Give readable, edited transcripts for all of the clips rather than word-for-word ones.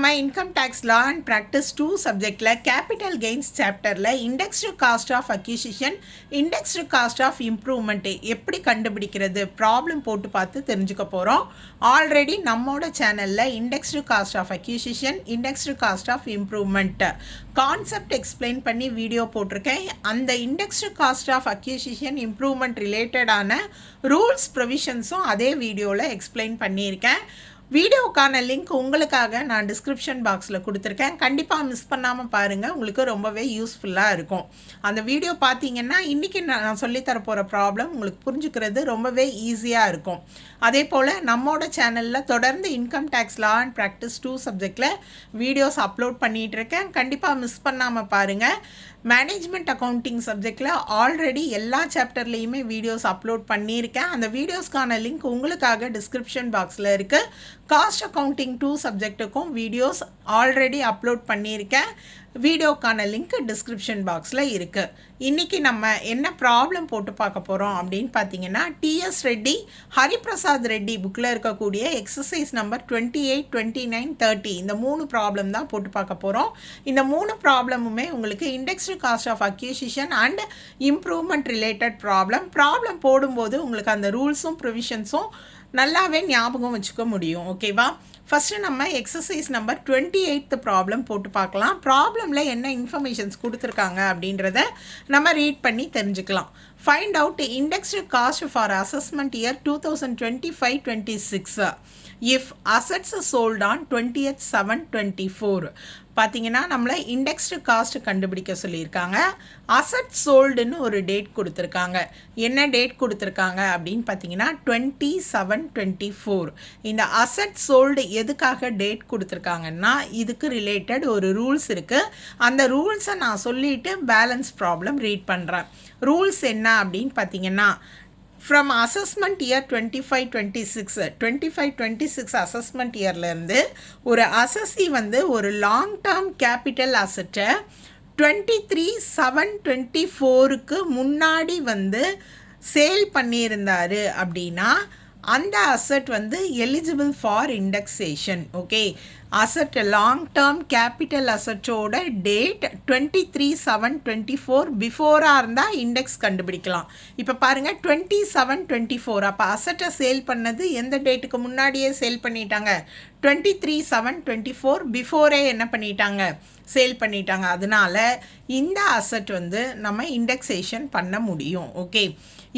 நம்ம income tax law and practice 2 சப்ஜெக்டில் capital gains சாப்டரில் indexed cost of acquisition indexed cost of improvement எப்படி கண்டுபிடிக்கிறது ப்ராப்ளம் போட்டு பார்த்து தெரிஞ்சுக்க போகிறோம். ஆல்ரெடி நம்மளோட சேனலில் indexed cost of acquisition indexed cost of improvement concept explain பண்ணி வீடியோ போட்டிருக்கேன். அந்த indexed cost of acquisition improvement ரிலேட்டடான ரூல்ஸ் ப்ரொவிஷன்ஸும் அதே வீடியோவில் எக்ஸ்பிளைன் பண்ணியிருக்கேன். வீடியோக்கான லிங்க் உங்களுக்காக நான் டிஸ்கிரிப்ஷன் பாக்ஸில் கொடுத்துருக்கேன். கண்டிப்பாக மிஸ் பண்ணாமல் பாருங்கள், உங்களுக்கு ரொம்பவே யூஸ்ஃபுல்லாக இருக்கும். அந்த வீடியோ பார்த்தீங்கன்னா இன்றைக்கி நான் சொல்லித்தர போகிற ப்ராப்ளம் உங்களுக்கு புரிஞ்சுக்கிறது ரொம்பவே ஈஸியாக இருக்கும். அதே போல் நம்மளோட சேனலில் தொடர்ந்து income tax law and practice 2 சப்ஜெக்டில் வீடியோஸ் அப்லோட் பண்ணிகிட்ருக்கேன். கண்டிப்பாக மிஸ் பண்ணாமல் பாருங்கள். மேனேஜ்மெண்ட் அக்கௌண்டிங் சப்ஜெக்டில் ஆல்ரெடி எல்லா சாப்டர்லேயுமே வீடியோஸ் அப்லோட் பண்ணியிருக்கேன். அந்த வீடியோஸ்க்கான லிங்க் உங்களுக்காக டிஸ்கிரிப்ஷன் பாக்ஸில் இருக்குது. காஸ்ட் அக்கௌண்டிங் 2 சப்ஜெக்ட்டுக்கும் வீடியோஸ் ஆல்ரெடி அப்லோட் பண்ணியிருக்கேன். வீடியோக்கான லிங்க் டிஸ்கிரிப்ஷன் பாக்ஸில் இருக்குது. இன்றைக்கி நம்ம என்ன ப்ராப்ளம் போட்டு பார்க்க போகிறோம் அப்படின்னு பார்த்தீங்கன்னா, டிஎஸ் ரெட்டி ஹரிபிரசாத் ரெட்டி புக்கில் இருக்கக்கூடிய எக்ஸசைஸ் நம்பர் 28, 29, 30 இந்த 3 ப்ராப்ளம் தான் போட்டு பார்க்க போகிறோம். இந்த 3 ப்ராப்ளமுமே உங்களுக்கு indexed cost of acquisition and improvement related problem போடும்போது உங்களுக்கு அந்த ரூல்ஸும் ப்ரொவிஷன்ஸும் நல்லாவே ஞாபகம் வச்சுக்க முடியும். ஓகேவா? ஃபஸ்ட்டு நம்ம எக்ஸசைஸ் நம்பர் 28 ப்ராப்ளம் போட்டு பார்க்கலாம். ப்ராப்ளமில் என்ன இன்ஃபர்மேஷன்ஸ் கொடுத்துருக்காங்க அப்படின்றத நம்ம ரீட் பண்ணி தெரிஞ்சுக்கலாம். Find out indexed cost for assessment year 2025-26 if assets sold on 20th/7/24. பார்த்தீங்கன்னா நம்மளை இண்டெக்ஸ்டு காஸ்ட் கண்டுபிடிக்க சொல்லியிருக்காங்க. அசட் சோல்டுன்னு ஒரு டேட் கொடுத்துருக்காங்க. என்ன டேட் கொடுத்துருக்காங்க அப்படின்னு பார்த்தீங்கன்னா 27/24. இந்த அசட் சோல்டு எதுக்காக டேட் கொடுத்துருக்காங்கன்னா இதுக்கு ரிலேட்டட் ஒரு ரூல்ஸ் இருக்குது. அந்த ரூல்ஸை நான் சொல்லிவிட்டு பேலன்ஸ் ப்ராப்ளம் ரீட் பண்ணுறேன். ரூல்ஸ் என்ன அப்படின்னு பார்த்தீங்கன்னா, ஃப்ரம் அசஸ்மெண்ட் இயர் 25-26 அசஸ்மெண்ட் இயர்லேருந்து ஒரு அசஸி வந்து ஒரு லாங் டேர்ம் கேபிட்டல் அசட்டை 23/7/24க்கு முன்னாடி வந்து சேல் பண்ணியிருந்தார் அப்படின்னா அந்த அசட் வந்து eligible for indexation. Okay, asset long term capital அசட்டோட டேட் 23/7/24 பிஃபோராக இருந்தால் இண்டெக்ஸ் கண்டுபிடிக்கலாம். இப்போ பாருங்கள் 27/24, அப்போ அசட்டை சேல் பண்ணது எந்த டேட்டுக்கு முன்னாடியே சேல் பண்ணிட்டாங்க? 23/7/24 பிஃபோரே என்ன பண்ணிட்டாங்க? சேல் பண்ணிட்டாங்க. அதனால இந்த அசட் வந்து நம்ம இண்டெக்ஸேஷன் பண்ண முடியும். ஓகே,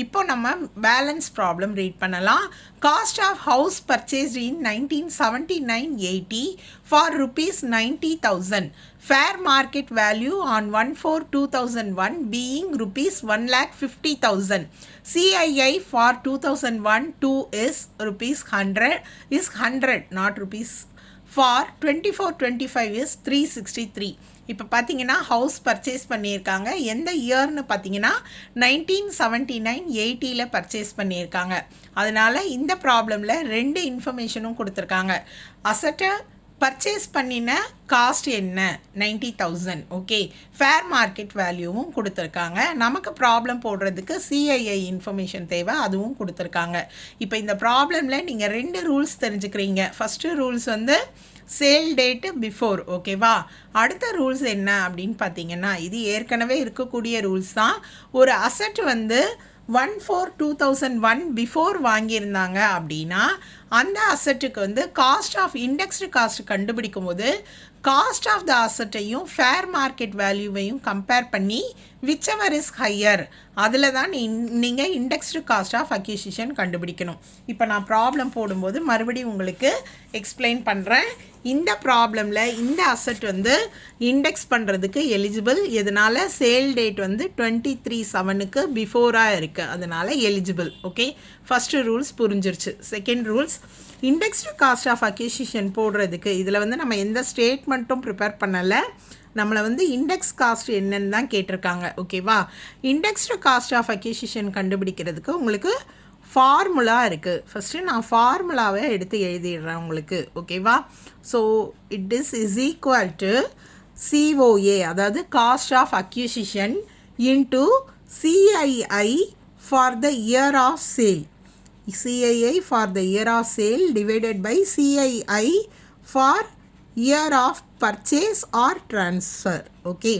இப்போ நம்ம பேலன்ஸ் ப்ராப்ளம் ரீட் பண்ணலாம். Cost of house purchased in 1979-80 for ₹90,000. Fair market value on 1/4/2001 being ₹1,50,000. CII for 2001-2 is ₹100 not rupees. For 24-25 is 363. இப்போ பார்த்தீங்கன்னா ஹவுஸ் பர்ச்சேஸ் பண்ணியிருக்காங்க. எந்த இயர்னு பார்த்தீங்கன்னா 1979-80 பர்ச்சேஸ் பண்ணியிருக்காங்க. அதனால் இந்த ப்ராப்ளமில் 2 இன்ஃபர்மேஷனும் கொடுத்துருக்காங்க. அசட்டை பர்ச்சேஸ் பண்ணின காஸ்ட் என்ன? 90,000. ஓகே, ஃபேர் மார்க்கெட் வேல்யூவும் கொடுத்துருக்காங்க. நமக்கு ப்ராப்ளம் போடுறதுக்கு CII இன்ஃபர்மேஷன் தேவை, அதுவும் கொடுத்துருக்காங்க. இப்போ இந்த ப்ராப்ளமில் நீங்கள் 2 ரூல்ஸ் தெரிஞ்சுக்கிறீங்க. ஃபஸ்ட்டு ரூல்ஸ் வந்து சேல் டேட்டு பிஃபோர். ஓகேவா? அடுத்த ரூல்ஸ் என்ன அப்படின்னு பார்த்தீங்கன்னா, இது ஏற்கனவே இருக்கக்கூடிய ரூல்ஸ் தான். ஒரு அசட் வந்து 1/4/2001 பிஃபோர் வாங்கியிருந்தாங்க அப்படின்னா அந்த அசட்டுக்கு வந்து காஸ்ட் ஆஃப் இண்டெக்ஸ்டு காஸ்ட் கண்டுபிடிக்கும் போது காஸ்ட் ஆஃப் த அசட்டையும் ஃபேர் மார்க்கெட் வேல்யூவையும் கம்பேர் பண்ணி விச் எவர் இஸ் ஹையர் அதில் தான் நீங்கள் இண்டெக்ஸ்டு காஸ்ட் ஆஃப் அக்யூசிஷன் கண்டுபிடிக்கணும். இப்போ நான் ப்ராப்ளம் போடும்போது மறுபடியும் உங்களுக்கு எக்ஸ்பிளைன் பண்ணுறேன். இந்த ப்ராப்ளமில் இந்த அசட் வந்து இண்டெக்ஸ் பண்ணுறதுக்கு எலிஜிபிள். இதனால் சேல் டேட் வந்து 23/7க்கு பிஃபோராக இருக்குது, அதனால் எலிஜிபிள். ஓகே, ஃபஸ்ட்டு ரூல்ஸ் புரிஞ்சிருச்சு. Second rules, indexed cost of acquisition போடுறதுக்கு இதில் வந்து நம்ம எந்த ஸ்டேட்மெண்ட்டும் ப்ரிப்பேர் பண்ணலை. நம்மளை வந்து இண்டெக்ஸ் காஸ்ட் என்னன்னு தான் கேட்டிருக்காங்க. ஓகேவா? இண்டெக்ஸ்டு காஸ்ட் ஆஃப் அக்யூசிஷன் கண்டுபிடிக்கிறதுக்கு உங்களுக்கு ஃபார்முலா இருக்குது. ஃபஸ்ட்டு நான் ஃபார்முலாவை எடுத்து எழுதிடுறேன் உங்களுக்கு. ஓகேவா? So it is equal to COA, அதாவது cost of acquisition into CII for the year of sale. CII for the year of sale divided by CII for year of purchase or transfer. Okay,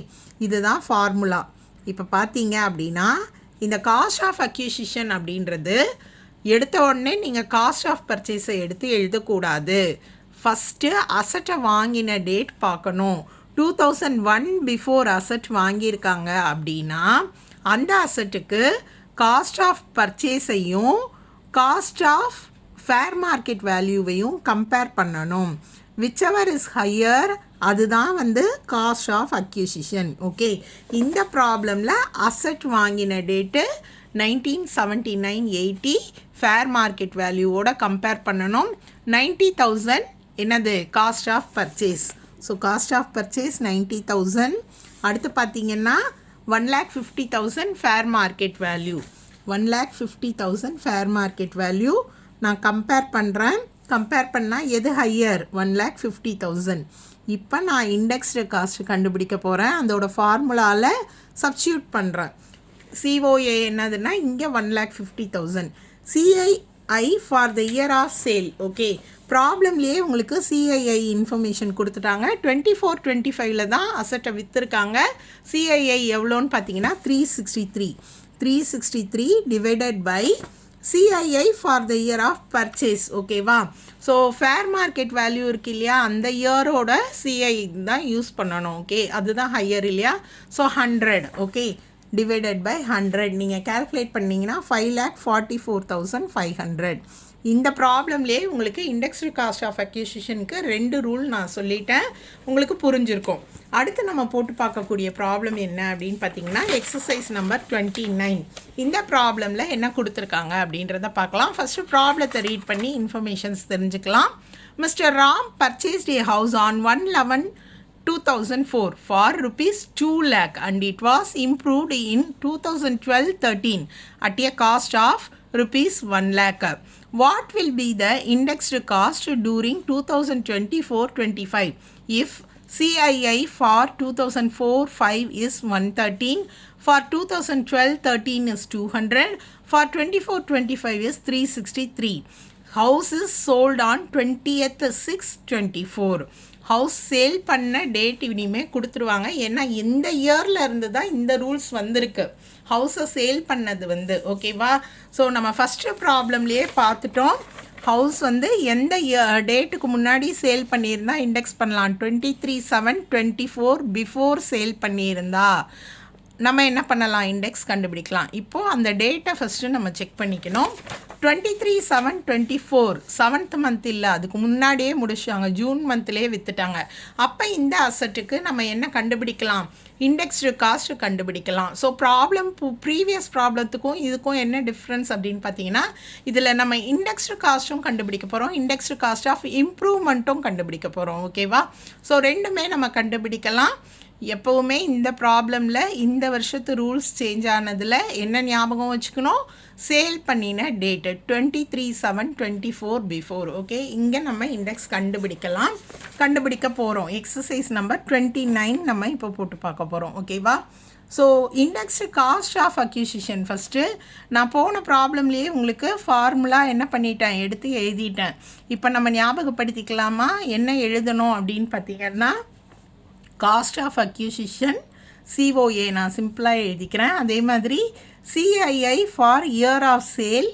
இதுதான் formula. இப்போ பார்த்தீங்க அப்படின்னா இந்த cost of acquisition அப்படின்றது எடுத்த உடனே நீங்கள் காஸ்ட் ஆஃப் பர்ச்சேஸை எடுத்து எழுதக்கூடாது. ஃபஸ்ட்டு அசட்டை வாங்கின டேட் பார்க்கணும். 2001 பிஃபோர் அசட் வாங்கியிருக்காங்க அப்படின்னா அந்த அசட்டுக்கு காஸ்ட் ஆஃப் பர்ச்சேஸையும் காஸ்ட் ஆஃப் ஃபேர் மார்க்கெட் வேல்யூவையும் கம்பேர் பண்ணணும். விச்செவர் இஸ் ஹையர் அதுதான் வந்து காஸ்ட் ஆஃப் அக்யூசிஷன். ஓகே, இந்த ப்ராப்ளமில் அசட் வாங்கின டேட்டு 1979-80 ஃபேர் மார்க்கெட் வேல்யூவோட கம்பேர் பண்ணணும். 90,000 என்னது cost of purchase. So cost of purchase 90,000. அடுத்து பார்த்தீங்கன்னா 1,50,000 fair market value. 1,50,000 fair market value நான் கம்பேர் பண்ணுறேன். கம்பேர் பண்ணால் எது ஹையர்? 1,50,000. இப்போ நான் இண்டெக்ஸ்டு காஸ்ட் கண்டுபிடிக்க போகிறேன். அதோட ஃபார்முலாவில் சப்ஸ்டியூட் பண்ணுறேன். சிஓஏ என்னதுன்னா இங்கே 1,50,000. CII for the year of sale. Okay, ப்ராப்ளம்லேயே உங்களுக்கு சிஐஐ இன்ஃபர்மேஷன் கொடுத்துட்டாங்க. 24-25 தான் அசட்டை விற்றுருக்காங்க. சிஐஐ எவ்வளோன்னு பார்த்தீங்கன்னா 363 divided by CII for the year of purchase. ஓகேவா? ஸோ ஃபேர் மார்க்கெட் வேல்யூ இருக்கு இல்லையா, அந்த இயரோட சிஐ தான் யூஸ் பண்ணணும். ஓகே, அதுதான் ஹையர் இல்லையா. ஸோ 100. ஓகே, டிவைடட் பை 100 நீங்கள் கேல்குலேட் பண்ணிங்கன்னா 5,44,500. இந்த ப்ராப்ளம்லேயே உங்களுக்கு இண்டெக்ஸ்டு காஸ்ட் ஆஃப் அக்யூசிஷனுக்கு 2 ரூல் நான் சொல்லிட்டேன், உங்களுக்கு புரிஞ்சிருக்கும். அடுத்து நம்ம போட்டு பார்க்கக்கூடிய ப்ராப்ளம் என்ன அப்படின்னு பார்த்தீங்கன்னா எக்ஸசைஸ் நம்பர் 29. இந்த ப்ராப்ளமில் என்ன கொடுத்துருக்காங்க அப்படின்றத பார்க்கலாம். ஃபஸ்ட்டு ப்ராப்ளத்தை ரீட் பண்ணி இன்ஃபர்மேஷன்ஸ் தெரிஞ்சுக்கலாம். Mister Ram purchased a house on 1/11/2004 for rupees 2 lakh and it was improved in 2012-13 at a cost of rupees 1 lakh. What will be the indexed cost during 2024-25 if CII for 2004-5 is 113, for 2012-13 is 200, for 24-25 is 363. House is sold on 20th/6/24. House sale பண்ண date இனிமே கொடுத்துருவாங்க. ஏன்னா இந்த இயரில் இருந்து தான் இந்த rules வந்திருக்கு ஹவுஸை சேல் பண்ணது வந்து. ஓகேவா? ஸோ நம்ம ஃபஸ்ட்டு ப்ராப்ளம்லேயே பார்த்துட்டோம். ஹவுஸ் வந்து எந்த டேட்டுக்கு முன்னாடி சேல் பண்ணியிருந்தா இண்டெக்ஸ் பண்ணலாம். 23/7/24 பிஃபோர் சேல் பண்ணியிருந்தா நம்ம என்ன பண்ணலாம்? இண்டெக்ஸ் கண்டுபிடிக்கலாம். இப்போது அந்த டேட்டை ஃபஸ்ட்டு நம்ம செக் பண்ணிக்கணும். 23/7/24 7th மந்த் இல்லை, அதுக்கு முன்னாடியே முடிச்சாங்க, ஜூன் மந்த்லேயே விற்றுட்டாங்க. அப்போ இந்த அசட்டுக்கு நம்ம என்ன கண்டுபிடிக்கலாம்? இண்டெக்ஸ்டு காஸ்ட் கண்டுபிடிக்கலாம். ஸோ ப்ரீவியஸ் ப்ராப்ளத்துக்கும் இதுக்கும் என்ன டிஃப்ரென்ஸ் அப்படின்னு பார்த்தீங்கன்னா இதில் நம்ம இண்டெக்ஸ்டு காஸ்ட்டும் கண்டுபிடிக்க போகிறோம், இண்டெக்ஸ்டு காஸ்ட் ஆஃப் இம்ப்ரூவ்மெண்ட்டும் கண்டுபிடிக்க போகிறோம். ஓகேவா? ஸோ ரெண்டுமே நம்ம கண்டுபிடிக்கலாம். எப்போவுமே இந்த ப்ராப்ளமில் இந்த வருஷத்து ரூல்ஸ் சேஞ்ச் ஆனதில் என்ன ஞாபகம் வச்சுக்கணும்? சேல் பண்ணின டேட்டு 23/7/24 பிஃபோர். ஓகே, இங்கே நம்ம இண்டெக்ஸ் கண்டுபிடிக்க போகிறோம். எக்ஸசைஸ் நம்பர் 29 நம்ம இப்போ போட்டு பார்க்க போகிறோம். ஓகேவா? So indexed cost of acquisition first நான் போன ப்ராப்ளம்லேயே உங்களுக்கு ஃபார்முலா என்ன பண்ணிட்டேன், எடுத்து எழுதிட்டேன். இப்போ நம்ம ஞாபகப்படுத்திக்கலாமா என்ன எழுதணும் அப்படின்னு பார்த்தீங்கன்னா காஸ்ட் ஆஃப் அக்யூசிஷன் சிஓஏ நான் சிம்பிளாக எழுதிக்கிறேன். அதே மாதிரி CII for year of sale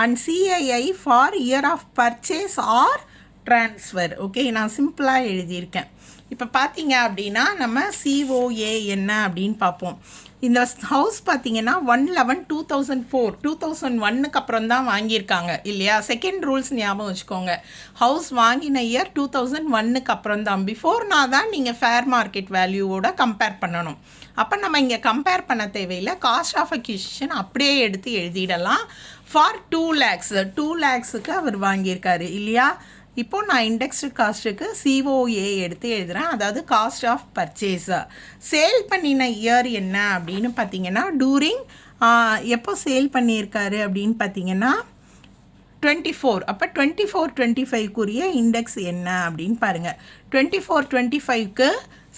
and CII for year of purchase or transfer. Okay, நான் சிம்பிளாக எழுதியிருக்கேன். இப்போ பார்த்தீங்க அப்படின்னா நம்ம சிஓஏ என்ன அப்படின்னு பார்ப்போம். இந்த ஹவுஸ் பார்த்தீங்கன்னா 1/11/2004 2001க்கு அப்புறம் தான் வாங்கியிருக்காங்க இல்லையா? செகண்ட் ரூல்ஸ் ஞாபகம் வச்சுக்கோங்க. ஹவுஸ் வாங்கின இயர் 2001க்கு அப்புறம் தான், பிஃபோர்னா தான் நீங்கள் ஃபேர் மார்க்கெட் வேல்யூவோட கம்பேர் பண்ணணும். அப்போ நம்ம இங்கே கம்பேர் பண்ண தேவையில்லை, காஸ்ட் ஆஃப் அக்யூசிஷன் அப்படியே எடுத்து எழுதிடலாம். ஃபார் 2 lakhs 2 lakhsக்கு அவர் வாங்கியிருக்காரு இல்லையா? இப்போது நான் இண்டெக்ஸ்டு காஸ்ட்டுக்கு சிஓஏ எடுத்து எழுதுகிறேன், அதாவது காஸ்ட் ஆஃப் பர்ச்சேஸ். சேல் பண்ணின இயர் என்ன அப்படின்னு பார்த்தீங்கன்னா டூரிங் எப்போ சேல் பண்ணியிருக்காரு அப்படின்னு பார்த்தீங்கன்னா 24. அப்போ 24-25க்குரிய இண்டெக்ஸ் என்ன அப்படின்னு பாருங்கள். 24-25க்கு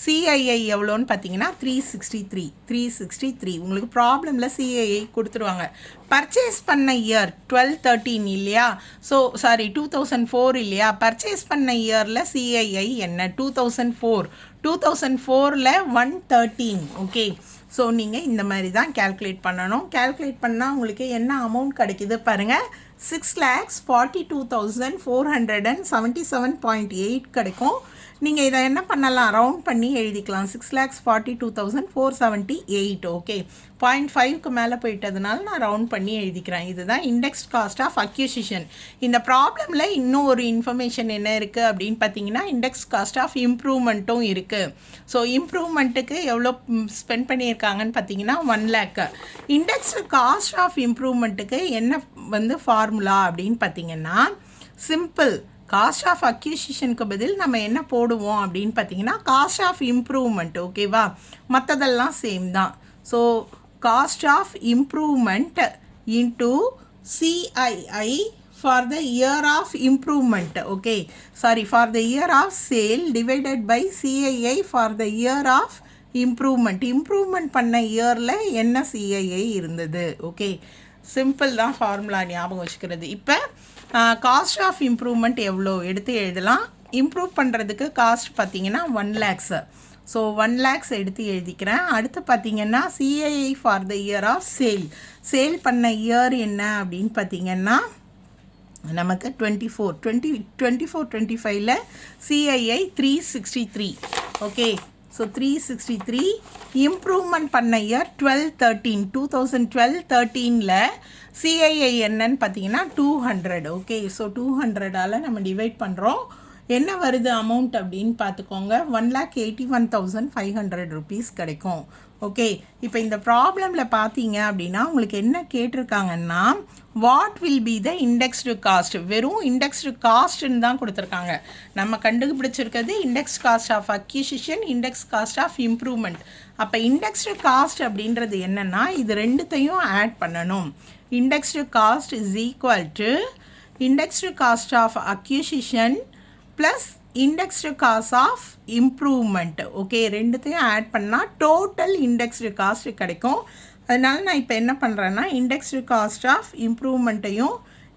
சிஐஐ எவ்வளோன்னு பார்த்தீங்கன்னா 363 உங்களுக்கு ப்ராப்ளமில் சிஐஐ கொடுத்துருவாங்க. பர்ச்சேஸ் பண்ண இயர் 12-13 இல்லையா? ஸோ சாரி 2004 இல்லையா? பர்ச்சேஸ் பண்ண இயரில் சிஐஐ என்ன? 2004 113. ஓகே, ஸோ நீங்கள் இந்த மாதிரி தான் கேல்குலேட் பண்ணணும். கேல்குலேட் பண்ணால் உங்களுக்கு என்ன அமௌண்ட் கிடைக்குது பாருங்கள். 6,42,477.8 கிடைக்கும். நீங்கள் இதை என்ன பண்ணலாம், ரவுண்ட் பண்ணி எழுதிக்கலாம். 6,42,478. ஓகே, 0.5க்கு மேலே போயிட்டதுனால நான் ரவுண்ட் பண்ணி எழுதிக்கிறேன். இதுதான் இண்டெக்ஸ் காஸ்ட் ஆஃப் அக்யூசிஷன். இந்த ப்ராப்ளமில் இன்னும் ஒரு இன்ஃபர்மேஷன் என்ன இருக்குது அப்படின்னு பார்த்தீங்கன்னா, இண்டெக்ஸ் காஸ்ட் ஆஃப் இம்ப்ரூவ்மெண்ட்டும் இருக்குது. ஸோ இம்ப்ரூவ்மெண்ட்டுக்கு எவ்வளோ ஸ்பெண்ட் பண்ணியிருக்காங்கன்னு பார்த்தீங்கன்னா 1 lakh. இண்டெக்ஸ் காஸ்ட் ஆஃப் இம்ப்ரூவ்மெண்ட்டுக்கு என்ன ஃபார்முலா அப்படின்னு பார்த்தீங்கன்னா, சிம்பிள். காஸ்ட் ஆஃப் அக்யூசிஷனுக்கு பதில் நம்ம என்ன போடுவோம் அப்படின்னு பார்த்தீங்கன்னா, காஸ்ட் ஆஃப் இம்ப்ரூவ்மெண்ட். ஓகேவா? மற்றதெல்லாம் சேம் தான். So cost of improvement into CII for the year of improvement. Okay, sorry, for the year of sale divided by CII for the year of improvement. Improvement பண்ண இயரில் என்ன CII இருந்தது. Okay, simple தான் formula ஞாபகம் வச்சுக்கிறது. இப்போ cost of improvement எவ்வளோ எடுத்து எழுதலாம். இம்ப்ரூவ் பண்ணுறதுக்கு காஸ்ட் பார்த்தீங்கன்னா 1 lakhs. ஸோ 1 lakhs எடுத்து எழுதிக்கிறேன். அடுத்து பார்த்தீங்கன்னா CII for the year of sale. Sale பண்ண இயர் என்ன அப்படின்னு பார்த்தீங்கன்னா நமக்கு 24-25ல் சிஐஐ 363. Okay, so 363. இம்ப்ரூவ்மெண்ட் பண்ண இயர் 2012-13ல் சிஐஐ என்னன்னு பார்த்தீங்கன்னா 200. ஓகே, ஸோ 200ஆல் நம்ம டிவைட் பண்ணுறோம். என்ன வருது அமௌண்ட் அப்படின்னு பார்த்துக்கோங்க. 1,81,500 rupees கிடைக்கும். ஓகே, இப்போ இந்த ப்ராப்ளமில் பார்த்தீங்க அப்படின்னா உங்களுக்கு என்ன கேட்டிருக்காங்கன்னா, what will be the indexed cost. வெறும் இண்டெக்ஸ்டு காஸ்ட்னு தான் கொடுத்துருக்காங்க. நம்ம கண்டுபிடிச்சிருக்கிறது index cost of acquisition, index cost of improvement. அப்போ இண்டெக்ஸ்டு காஸ்ட் அப்படின்றது என்னென்னா, இது ரெண்டுத்தையும் ஆட் பண்ணணும். Indexed cost is equal to indexed cost of acquisition plus indexed cost of improvement. Okay, ரெண்டுத்தையும் ஆட் பண்ணால் டோட்டல் இண்டெக்ஸ்டு காஸ்ட் கிடைக்கும். அதனால் நான் இப்போ என்ன பண்ணுறேன்னா, இண்டெக்ஸ்டு காஸ்ட் ஆஃப் இம்ப்ரூவ்மெண்ட்டையும்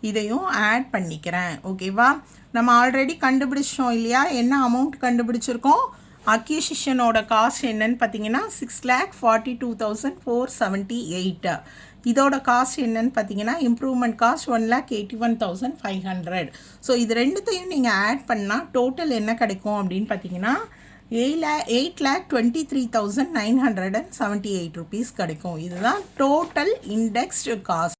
இதையும் ஆட் பண்ணிக்கிறேன். ஓகேவா? நம்ம ஆல்ரெடி கண்டுபிடிச்சோம் இல்லையா? என்ன அமௌண்ட் கண்டுபிடிச்சிருக்கோம்? அக்யூசிஷனோட காஸ்ட் என்னன்னு பார்த்தீங்கன்னா 6,42,478. இதோட காஸ்ட் என்னன்னு பார்த்தீங்கன்னா, இம்ப்ரூவ்மெண்ட் காஸ்ட் 1,81,500. ஸோ இது ரெண்டுத்தையும் நீங்கள் ஆட் பண்ணால் டோட்டல் என்ன கிடைக்கும் அப்படின்னு பார்த்தீங்கன்னா 8,23,978 rupees கிடைக்கும். இதுதான் டோட்டல் இண்டெக்ஸ்டு காஸ்ட்.